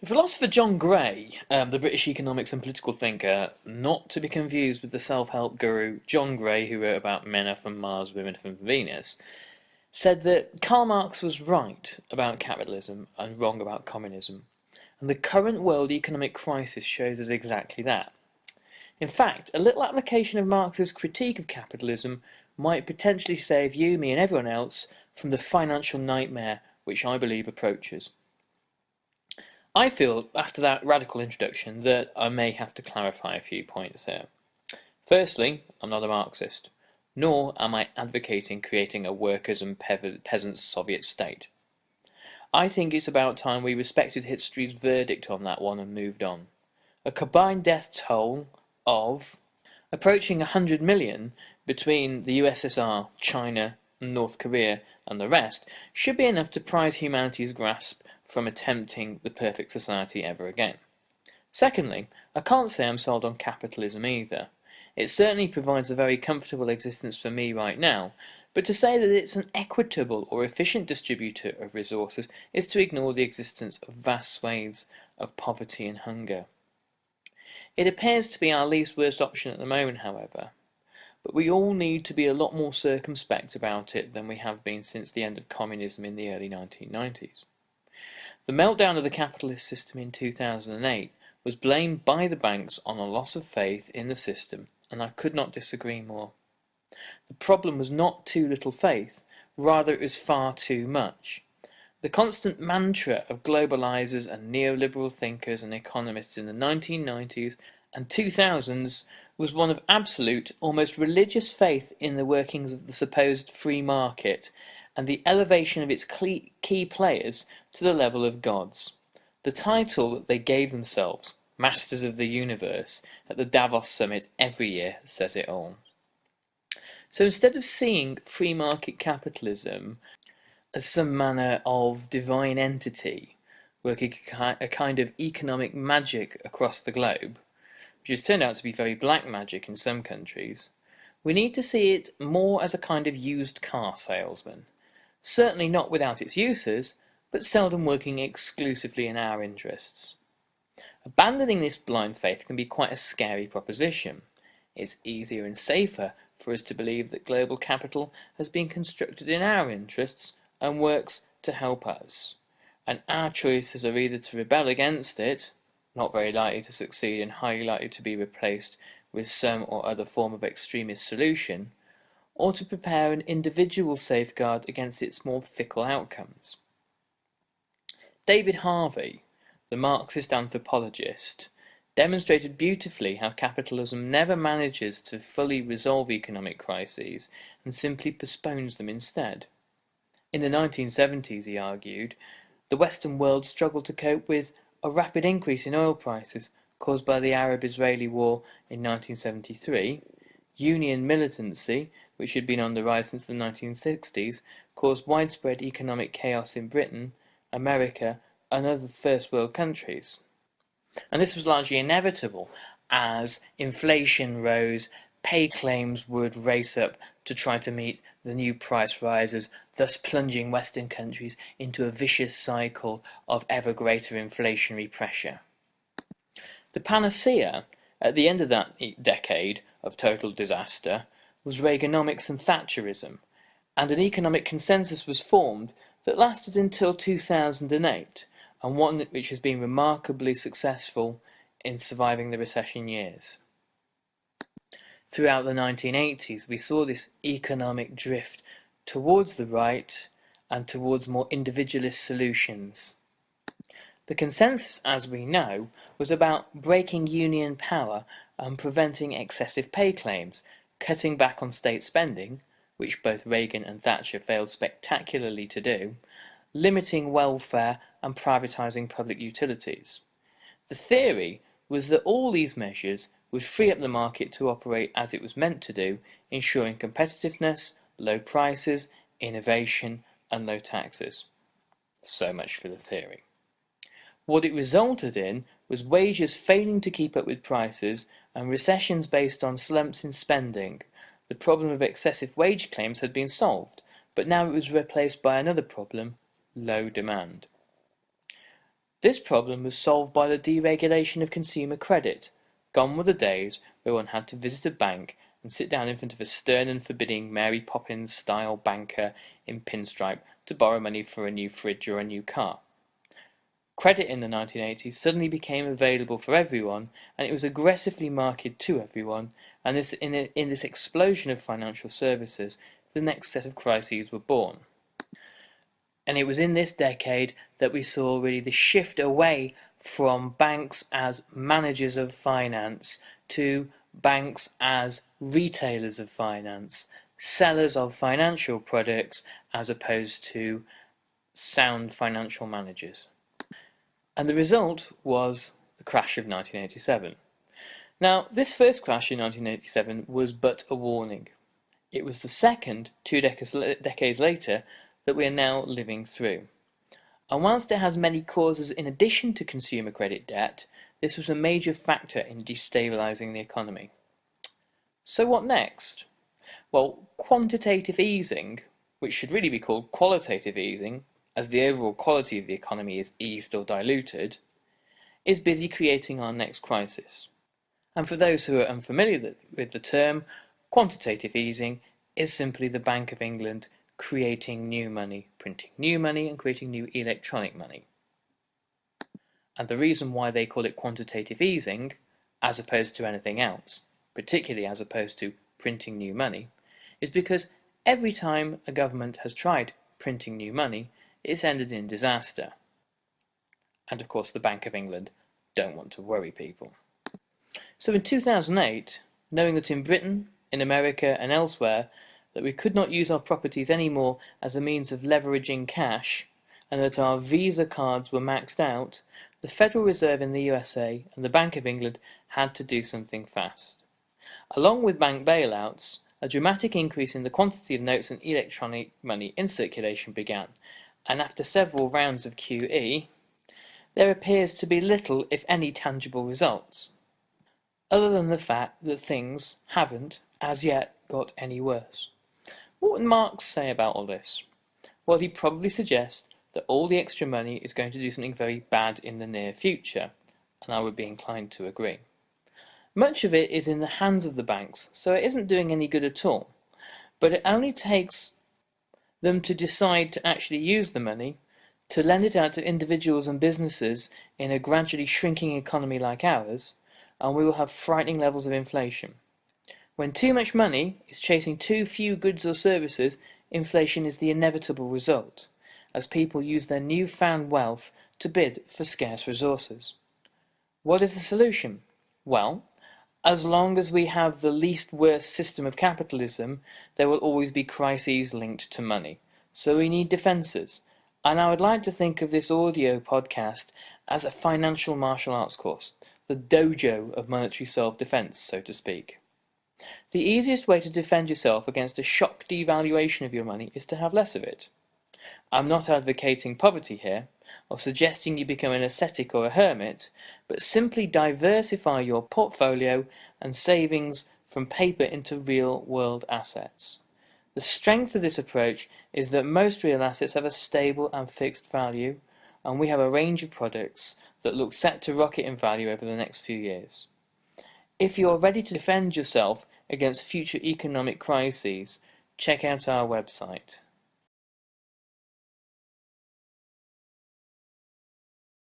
Philosopher John Gray, the British economics and political thinker, not to be confused with the self-help guru John Gray, who wrote about men are from Mars, women are from Venus, said that Karl Marx was right about capitalism and wrong about communism, and the current world economic crisis shows us exactly that. In fact, a little application of Marx's critique of capitalism might potentially save you, me, and everyone else from the financial nightmare which I believe approaches. I feel, after that radical introduction, that I may have to clarify a few points here. Firstly, I'm not a Marxist, nor am I advocating creating a workers' and peasants' Soviet state. I think it's about time we respected history's verdict on that one and moved on. A combined death toll of approaching 100 million between the USSR, China, North Korea, and the rest should be enough to prise humanity's grasp from attempting the perfect society ever again. Secondly, I can't say I'm sold on capitalism either. It certainly provides a very comfortable existence for me right now, but to say that it's an equitable or efficient distributor of resources is to ignore the existence of vast swathes of poverty and hunger. It appears to be our least worst option at the moment, however, but we all need to be a lot more circumspect about it than we have been since the end of communism in the early 1990s. The meltdown of the capitalist system in 2008 was blamed by the banks on a loss of faith in the system, and I could not disagree more. The problem was not too little faith, rather it was far too much. The constant mantra of globalizers and neoliberal thinkers and economists in the 1990s and 2000s was one of absolute, almost religious faith in the workings of the supposed free market and the elevation of its key players to the level of gods. The title that they gave themselves, Masters of the Universe, at the Davos Summit every year says it all. So instead of seeing free market capitalism as some manner of divine entity working a kind of economic magic across the globe, which has turned out to be very black magic in some countries, we need to see it more as a kind of used car salesman, certainly not without its uses, but seldom working exclusively in our interests. Abandoning this blind faith can be quite a scary proposition. It's easier and safer for us to believe that global capital has been constructed in our interests and works to help us, and our choices are either to rebel against it, not very likely to succeed and highly likely to be replaced with some or other form of extremist solution, or to prepare an individual safeguard against its more fickle outcomes. David Harvey, the Marxist anthropologist, demonstrated beautifully how capitalism never manages to fully resolve economic crises and simply postpones them instead. In the 1970s, he argued, the Western world struggled to cope with a rapid increase in oil prices caused by the Arab-Israeli War in 1973, union militancy, which had been on the rise since the 1960s, caused widespread economic chaos in Britain, America, and other first world countries. And this was largely inevitable, as inflation rose, pay claims would race up to try to meet the new price rises, thus plunging Western countries into a vicious cycle of ever greater inflationary pressure. The panacea, at the end of that decade of total disaster, was Reaganomics and Thatcherism, and an economic consensus was formed that lasted until 2008, and one which has been remarkably successful in surviving the recession years. Throughout the 1980s, we saw this economic drift towards the right and towards more individualist solutions. The consensus, as we know, was about breaking union power and preventing excessive pay claims, cutting back on state spending, which both Reagan and Thatcher failed spectacularly to do, limiting welfare and privatising public utilities. The theory was that all these measures would free up the market to operate as it was meant to do, ensuring competitiveness, low prices, innovation, and low taxes. So much for the theory. What it resulted in was wages failing to keep up with prices and recessions based on slumps in spending. The problem of excessive wage claims had been solved, but now it was replaced by another problem, low demand. This problem was solved by the deregulation of consumer credit. Gone were the days where one had to visit a bank and sit down in front of a stern and forbidding Mary Poppins-style banker in pinstripe to borrow money for a new fridge or a new car. Credit in the 1980s suddenly became available for everyone, and it was aggressively marketed to everyone, and in this explosion of financial services, the next set of crises were born. And it was in this decade that we saw really the shift away from banks as managers of finance to banks as retailers of finance, sellers of financial products as opposed to sound financial managers. And the result was the crash of 1987. Now, this first crash in 1987 was but a warning. It was the second, 2 decades later, that we are now living through. And whilst it has many causes in addition to consumer credit debt, this was a major factor in destabilising the economy. So what next? Well, quantitative easing, which should really be called qualitative easing, as the overall quality of the economy is eased or diluted, is busy creating our next crisis. And for those who are unfamiliar with the term, quantitative easing is simply the Bank of England creating new money, printing new money and creating new electronic money. And the reason why they call it quantitative easing, as opposed to anything else, particularly as opposed to printing new money, is because every time a government has tried printing new money, it's ended in disaster. And of course the Bank of England don't want to worry people. So in 2008, knowing that in Britain, in America and elsewhere, that we could not use our properties anymore as a means of leveraging cash, and that our Visa cards were maxed out, the Federal Reserve in the USA and the Bank of England had to do something fast. Along with bank bailouts, a dramatic increase in the quantity of notes and electronic money in circulation began, and after several rounds of QE, there appears to be little, if any, tangible results, other than the fact that things haven't, as yet, got any worse. What would Marx say about all this? Well, he'd probably suggest that all the extra money is going to do something very bad in the near future, and I would be inclined to agree. Much of it is in the hands of the banks, so it isn't doing any good at all, but it only takes them to decide to actually use the money, to lend it out to individuals and businesses in a gradually shrinking economy like ours, and we will have frightening levels of inflation. When too much money is chasing too few goods or services, inflation is the inevitable result, as people use their newfound wealth to bid for scarce resources. What is the solution? Well, as long as we have the least worst system of capitalism, there will always be crises linked to money. So we need defences. And I would like to think of this audio podcast as a financial martial arts course, the dojo of monetary self-defence, so to speak. The easiest way to defend yourself against a shock devaluation of your money is to have less of it. I'm not advocating poverty here, or suggesting you become an ascetic or a hermit, but simply diversify your portfolio and savings from paper into real-world assets. The strength of this approach is that most real assets have a stable and fixed value, and we have a range of products that look set to rocket in value over the next few years. If you're ready to defend yourself against future economic crises, check out our website.